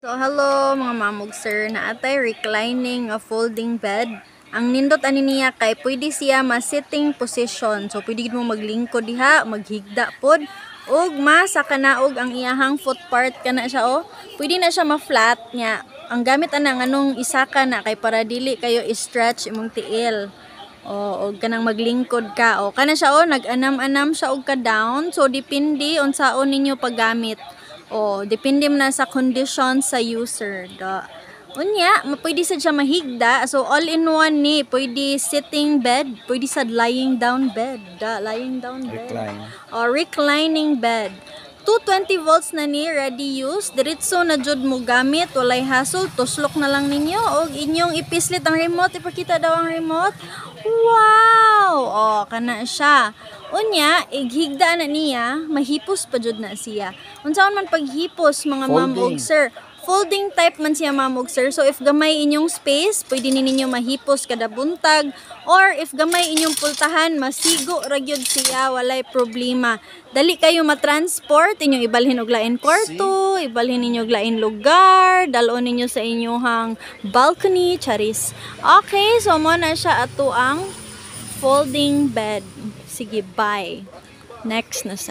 So hello mga mamog sir, naatay reclining a folding bed. Ang nindot ani niya kay pwede siya ma-sitting position. So pwede mo maglingkod diha, maghigda pod ug masa kanaog ang iyahang foot part kana siya oh. Pwede na siya ma-flat nya. Ang gamit ana nganong isa ka na kay para dili kayo i-stretch imong tiil. Og kanang maglingkod ka. Kana siya nag-anam-anam siya og ka down. So depende unsaon ninyo paggamit. Depende na sa condition sa user. Unya, pwede sad siya mahigda. So all in one ni, pwede sitting bed, pwede sad lying down bed. Lying down bed. Reclining bed. 220 volts na ni, ready use. Diretso na jud mo gamit, walay hassle, tuslok na lang ninyo og inyong ipislit ang remote, ipakita daw ang remote. Wow! Kana siya. Unya, ighigda na niya, mahipos pa jud na siya. Unsaon man paghipos mga ma'am og sir? Folding type man siya ma'am og sir. So if gamay inyong space, pwede ninyo mahipos kada buntag, or if gamay inyong pultahan, masigo ra gyud siya, walay problema. Dali kayo matransport, inyong ibalhin og lain kwarto, ibalhin ninyo og lain lugar, dalon ninyo sa inyong balcony, charis. Okay, so mo na siya ato ang folding bed. Sige, bye. Next na sa